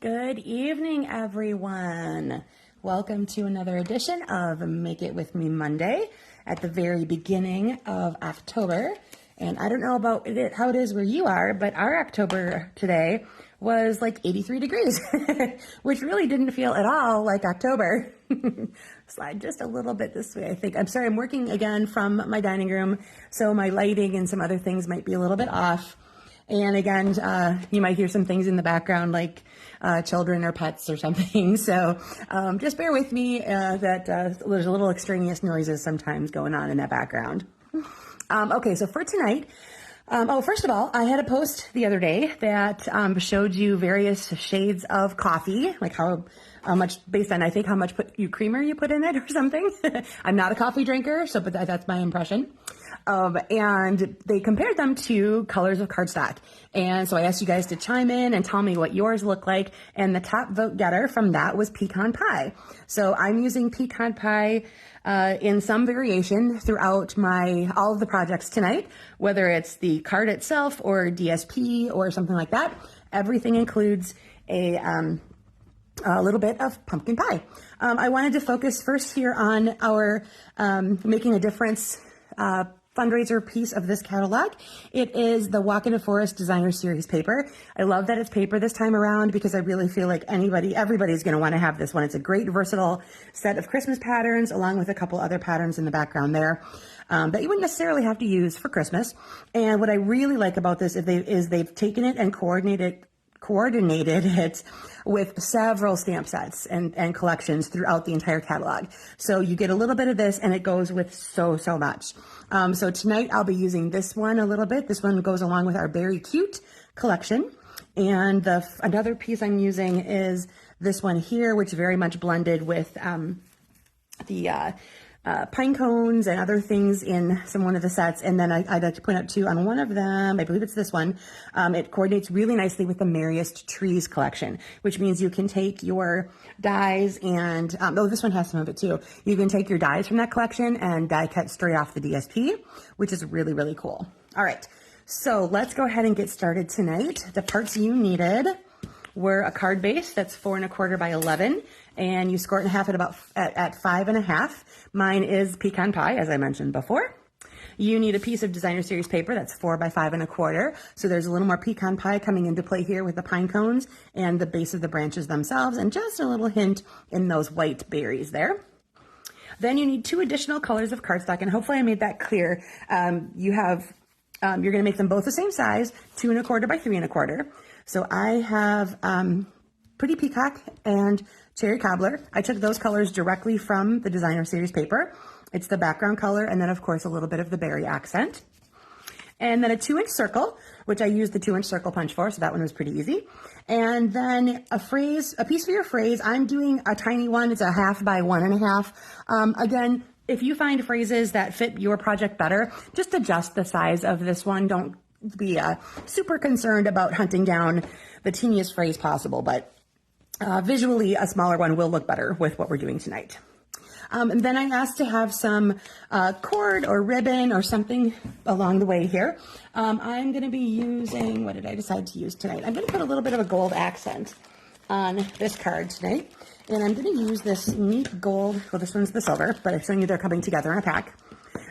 Good evening, everyone. Welcome to another edition of Make It With Me Monday at the very beginning of October. And I don't know about how it is where you are, but our October today was like 83 degrees, which really didn't feel at all like October. Slide just a little bit this way, I think. I'm sorry, I'm working again from my dining room, so my lighting and some other things might be a little bit off. And again, you might hear some things in the background like children or pets or something. So just bear with me that there's a little extraneous noises sometimes going on in that background. Okay, so for tonight, first of all, I had a post the other day that showed you various shades of coffee, like how much, based on I think how much creamer you put in it or something. I'm not a coffee drinker, so but that's my impression. And they compared them to colors of cardstock. And so I asked you guys to chime in and tell me what yours look like. And the top vote getter from that was pecan pie. So I'm using pecan pie in some variation throughout all of the projects tonight, whether it's the card itself or DSP or something like that. Everything includes a little bit of pumpkin pie. I wanted to focus first here on our Making a Difference fundraiser piece of this catalog. It is the Walk in the Forest Designer Series paper. I love that it's paper this time around because I really feel like everybody's going to want to have this one. It's a great versatile set of Christmas patterns along with a couple other patterns in the background there that you wouldn't necessarily have to use for Christmas. And what I really like about this is they've taken it and coordinated it with several stamp sets and collections throughout the entire catalog. So you get a little bit of this and it goes with so much. So tonight I'll be using this one a little bit. This one goes along with our Very Cute collection. And another piece I'm using is this one here, which very much blended with the pine cones and other things in one of the sets. And then I'd like to point out too, on one of them, I believe it's this one, it coordinates really nicely with the Merriest Trees collection, which means you can take your dies and, this one has some of it too. You can take your dies from that collection and die cut straight off the DSP, which is really, really cool. All right, so let's go ahead and get started tonight. The parts you needed were a card base that's 4 1/4 by 11, and you score it in half at 5 1/2. Mine is pecan pie, as I mentioned before. You need a piece of Designer Series paper that's 4 by 5 1/4. So there's a little more pecan pie coming into play here with the pine cones and the base of the branches themselves, and just a little hint in those white berries there. Then you need 2 additional colors of cardstock, and hopefully I made that clear. You're going to make them both the same size, 2 1/4 by 3 1/4. So I have Pretty Peacock and Cherry Cobbler. I took those colors directly from the Designer Series paper. It's the background color, and then of course a little bit of the berry accent. And then a 2-inch circle, which I used the 2-inch circle punch for, so that one was pretty easy. And then a piece for your phrase. I'm doing a tiny one. It's a 1/2 by 1 1/2. Again, if you find phrases that fit your project better, just adjust the size of this one. Don't be super concerned about hunting down the teeniest phrase possible, but visually a smaller one will look better with what we're doing tonight. And then I asked to have some cord or ribbon or something along the way here. I'm going to be using, what did I decide to use tonight? I'm going to put a little bit of a gold accent on this card tonight. And I'm going to use this neat gold, well, this one's the silver, but I'm showing you they're coming together in a pack.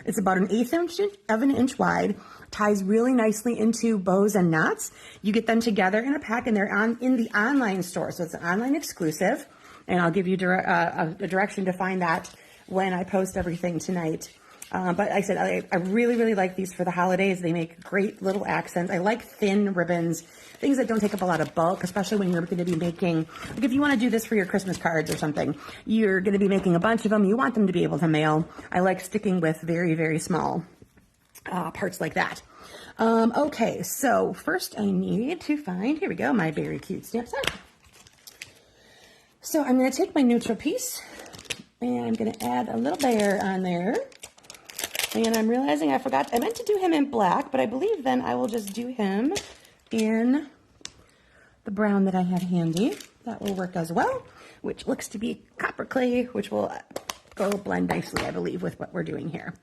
It's about 1/8 of an inch wide, ties really nicely into bows and knots. You get them together in a pack, and they're in the online store, so it's an online exclusive, and I'll give you a direction to find that when I post everything tonight. But like I said, I really, really like these for the holidays. They make great little accents. I like thin ribbons, things that don't take up a lot of bulk, especially when you're going to be making, like if you want to do this for your Christmas cards or something, you're going to be making a bunch of them. You want them to be able to mail. I like sticking with very, very small parts like that. Okay, so first I need to find, here we go, my Very Cute stamp set. So I'm going to take my neutral piece and I'm going to add a little bear on there. And I'm realizing I meant to do him in black, but I believe then I will just do him in the brown that I had handy. That will work as well, which looks to be copper clay, which will go blend nicely, I believe, with what we're doing here.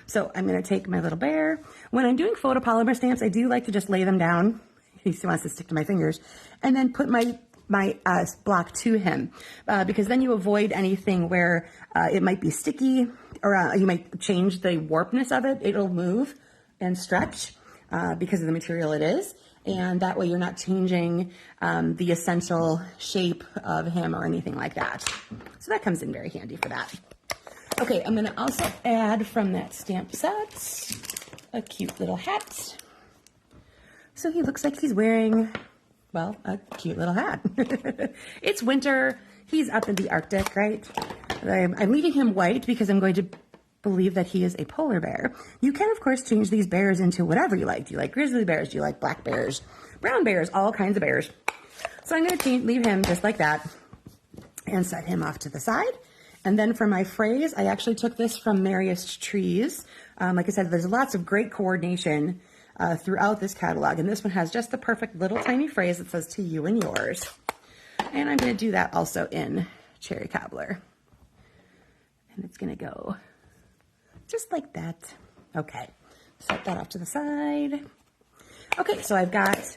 So I'm going to take my little bear. When I'm doing photopolymer stamps, I do like to just lay them down. He wants to stick to my fingers. And then put my my block to him, because then you avoid anything where it might be sticky, or you might change the warpness of it. It'll move and stretch because of the material it is. And that way you're not changing the essential shape of him or anything like that. So that comes in very handy for that. Okay, I'm gonna also add from that stamp set a cute little hat. So he looks like he's wearing, well, a cute little hat. It's winter, he's up in the Arctic, right? I'm leaving him white because I'm going to believe that he is a polar bear. You can, of course, change these bears into whatever you like. Do you like grizzly bears? Do you like black bears? Brown bears? All kinds of bears. So I'm going to leave him just like that and set him off to the side. And then for my phrase, I actually took this from Merriest Trees. Like I said, there's lots of great coordination throughout this catalog. And this one has just the perfect little tiny phrase that says, to you and yours. And I'm going to do that also in Cherry Cobbler. And it's going to go just like that. Okay, set that off to the side. Okay, so I've got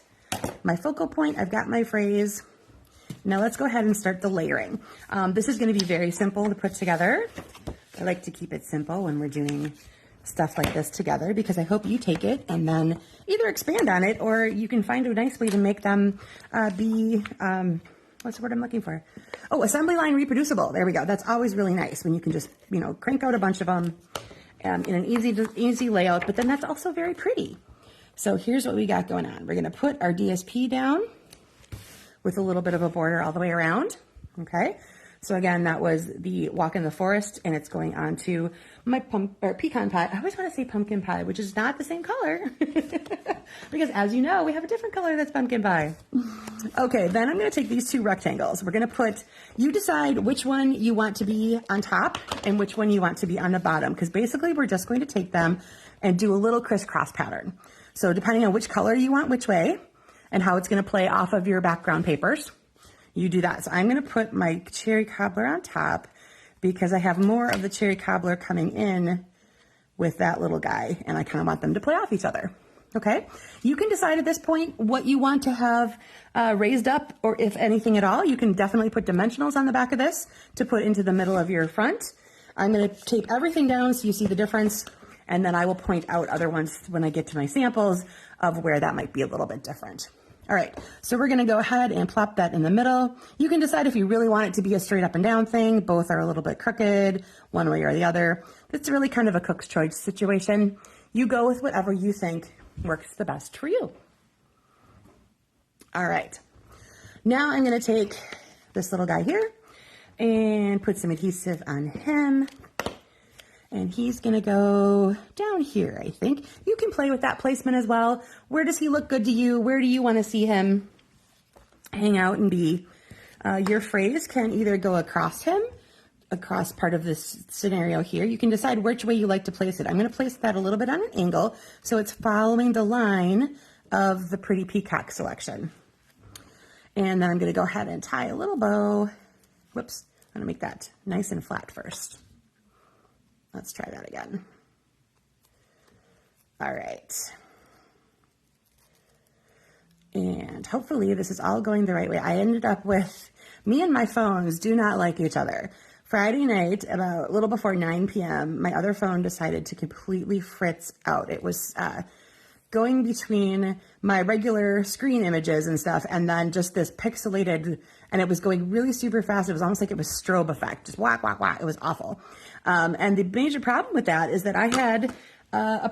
my focal point, I've got my phrase. Now let's go ahead and start the layering. This is going to be very simple to put together. I like to keep it simple when we're doing stuff like this together, because I hope you take it and then either expand on it, or you can find a nice way to make them be, what's the word I'm looking for? Oh, assembly line reproducible. There we go. That's always really nice when you can just, you know, crank out a bunch of them in an easy layout, but then that's also very pretty. So here's what we got going on. We're going to put our DSP down with a little bit of a border all the way around. Okay. So again, that was the Walk in the Forest, and it's going on to my pecan pie. I always want to say pumpkin pie, which is not the same color because, as you know, we have a different color that's pumpkin pie. Okay, then I'm going to take these two rectangles. We're going to put, you decide which one you want to be on top and which one you want to be on the bottom, because basically we're just going to take them and do a little crisscross pattern. So depending on which color you want which way and how it's going to play off of your background papers, you do that. So I'm going to put my Cherry Cobbler on top because I have more of the Cherry Cobbler coming in with that little guy, and I kind of want them to play off each other. Okay, you can decide at this point what you want to have raised up, or if anything at all. You can definitely put dimensionals on the back of this to put into the middle of your front. I'm going to tape everything down so you see the difference, and then I will point out other ones when I get to my samples of where that might be a little bit different. All right, so we're gonna go ahead and plop that in the middle. You can decide if you really want it to be a straight up and down thing. Both are a little bit crooked, one way or the other. It's really kind of a cook's choice situation. You go with whatever you think works the best for you. All right, now I'm gonna take this little guy here and put some adhesive on him. And he's going to go down here, I think. You can play with that placement as well. Where does he look good to you? Where do you want to see him hang out and be? Your phrase can either go across him, across part of this scenario here. You can decide which way you like to place it. I'm going to place that a little bit on an angle so it's following the line of the Pretty Peacock selection. And then I'm going to go ahead and tie a little bow. Whoops, I'm going to make that nice and flat first. Let's try that again. All right. And hopefully this is all going the right way. I ended up with, me and my phones do not like each other. Friday night, about a little before 9 p.m., my other phone decided to completely fritz out. It was going between my regular screen images and stuff, and then just this pixelated, and it was going really super fast. It was almost like it was strobe effect, just whack, whack, whack. It was awful. And the major problem with that is that I had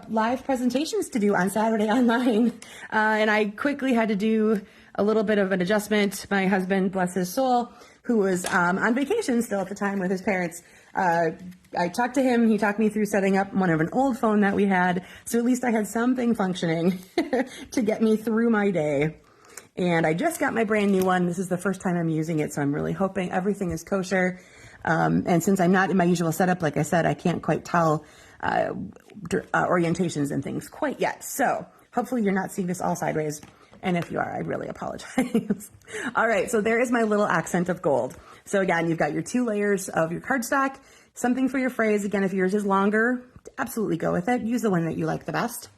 live presentations to do on Saturday online, and I quickly had to do a little bit of an adjustment. My husband, bless his soul, who was on vacation still at the time with his parents, I talked to him. He talked me through setting up one of an old phone that we had, so at least I had something functioning to get me through my day. And I just got my brand new one. This is the first time I'm using it, so I'm really hoping everything is kosher. And since I'm not in my usual setup, like I said, I can't quite tell orientations and things quite yet. So hopefully you're not seeing this all sideways. And if you are, I really apologize. All right, so there is my little accent of gold. So again, you've got your 2 layers of your cardstock, something for your phrase. Again, if yours is longer, absolutely go with it. Use the one that you like the best.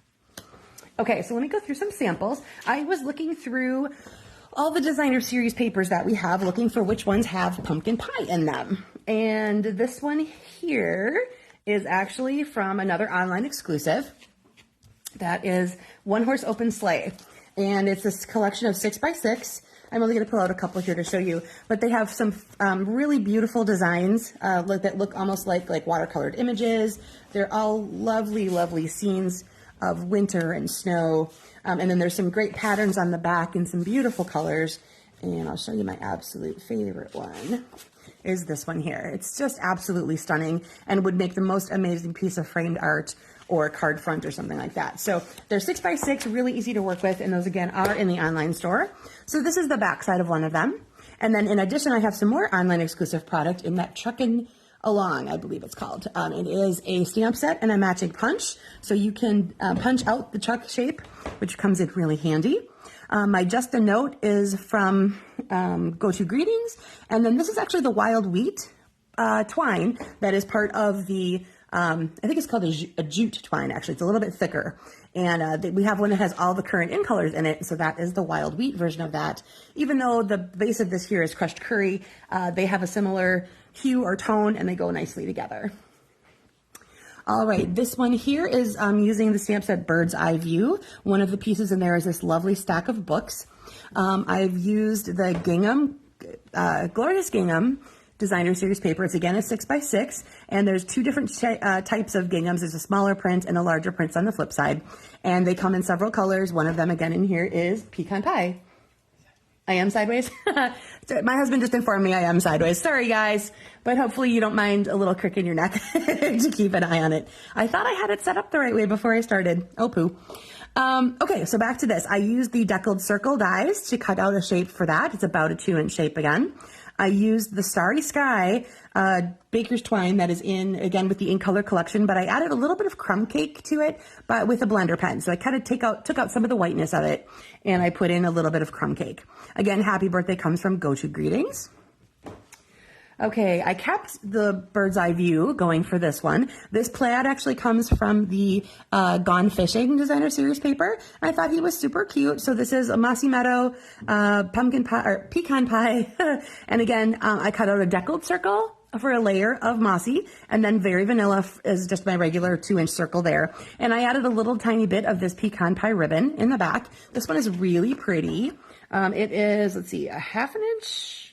Okay, so let me go through some samples. I was looking through all the designer series papers that we have, looking for which ones have pumpkin pie in them. And this one here is actually from another online exclusive. That is One Horse Open Sleigh. And it's this collection of 6x6. I'm only going to pull out a couple here to show you, but they have some really beautiful designs that look almost like watercolored images. They're all lovely, lovely scenes of winter and snow. And then there's some great patterns on the back and some beautiful colors. And I'll show you my absolute favorite one is this one here. It's just absolutely stunning and would make the most amazing piece of framed art or a card front or something like that. So they're 6x6, really easy to work with, and those again are in the online store. So this is the back side of one of them. And then in addition, I have some more online exclusive product in that Truckin' Along, I believe it's called. It is a stamp set and a matching punch. So you can punch out the truck shape, which comes in really handy. My Just a Note is from Go To Greetings. And then this is actually the wild wheat twine that is part of the I think it's called a jute twine, actually. It's a little bit thicker. And we have one that has all the current in colors in it. So that is the wild wheat version of that. Even though the base of this here is crushed curry, they have a similar hue or tone and they go nicely together. All right, this one here is using the stamp set Bird's Eye View. One of the pieces in there is this lovely stack of books. I've used the gingham, Glorious Gingham designer series paper. It's again a 6x6, and there's two different types of ginghams. There's a smaller print and a larger print on the flip side, and they come in several colors. One of them again in here is pecan pie. I am sideways. My husband just informed me I am sideways. Sorry guys, but hopefully you don't mind a little crick in your neck to keep an eye on it. I thought I had it set up the right way before I started. Oh poo. Okay, so back to this. I used the deckled circle dies to cut out a shape for that. It's about a 2-inch shape again. I used the Starry Sky baker's twine that is in, again, with the In Color collection, but I added a little bit of crumb cake to it, but with a blender pen. So I kind of took out some of the whiteness of it, and I put in a little bit of crumb cake. Again, Happy Birthday comes from Go To Greetings. Okay, I kept the Bird's Eye View going for this one. This plaid actually comes from the Gone Fishing designer series paper. I thought he was super cute. So this is a Mossy Meadow pumpkin pie or pecan pie. And again, I cut out a deckled circle for a layer of mossy, and then very vanilla is just my regular 2-inch circle there. And I added a little tiny bit of this pecan pie ribbon in the back. This one is really pretty. It is, let's see, a 1/2 inch.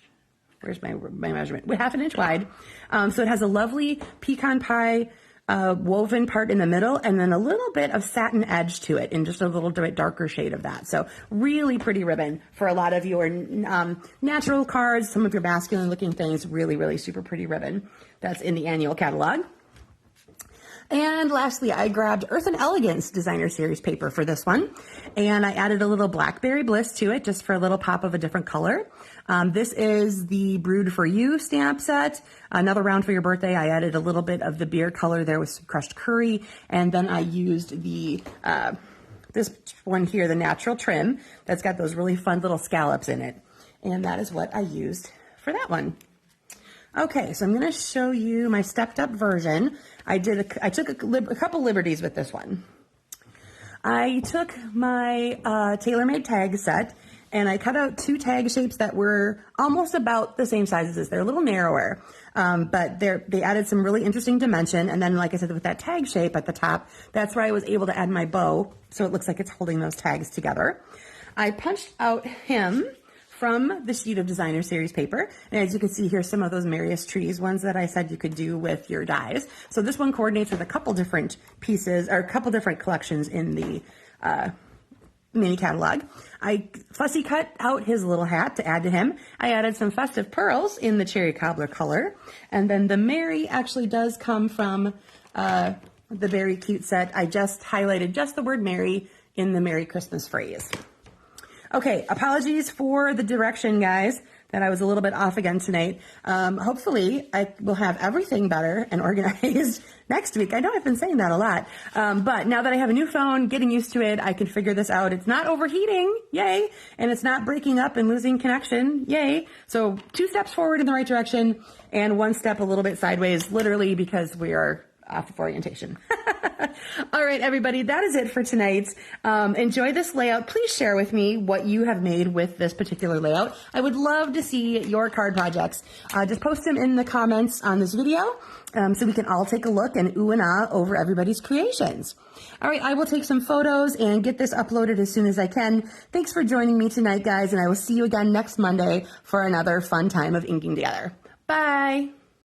Where's my measurement? 1/2 inch wide. So it has a lovely pecan pie woven part in the middle, and then a little bit of satin edge to it in just a little bit darker shade of that. So really pretty ribbon for a lot of your natural cards, some of your masculine looking things. Really, really super pretty ribbon that's in the annual catalog. And lastly, I grabbed Earth and Elegance designer series paper for this one, and I added a little Blackberry Bliss to it just for a little pop of a different color. This is the Brewed for You stamp set. Another round for your birthday. I added a little bit of the beer color there with some crushed curry, and then I used the this one here, the natural trim, that's got those really fun little scallops in it, and that is what I used for that one. Okay, so I'm going to show you my stepped up version. I took a couple liberties with this one. I took my TaylorMade tag set and I cut out 2 tag shapes that were almost about the same size as this. They're a little narrower, but they added some really interesting dimension. And then, like I said, with that tag shape at the top, that's where I was able to add my bow, so it looks like it's holding those tags together. I punched out him from the sheet of designer series paper. And as you can see here, some of those Merriest Trees ones that I said you could do with your dies. So this one coordinates with a couple different pieces or a couple different collections in the mini catalog. I fussy cut out his little hat to add to him. I added some festive pearls in the cherry cobbler color. And then the Merry actually does come from the Very Cute set. I just highlighted just the word Merry in the Merry Christmas phrase. Okay, apologies for the direction, guys, that I was a little bit off again tonight. Hopefully, I will have everything better and organized next week. I know I've been saying that a lot, but now that I have a new phone, getting used to it, I can figure this out. It's not overheating, yay, and it's not breaking up and losing connection, yay. So 2 steps forward in the right direction and 1 step a little bit sideways, literally because we are off of orientation. All right, everybody, that is it for tonight. Enjoy this layout. Please share with me what you have made with this particular layout. I would love to see your card projects. Just post them in the comments on this video so we can all take a look and ooh and ah over everybody's creations. All right, I will take some photos and get this uploaded as soon as I can. Thanks for joining me tonight, guys, and I will see you again next Monday for another fun time of inking together. Bye.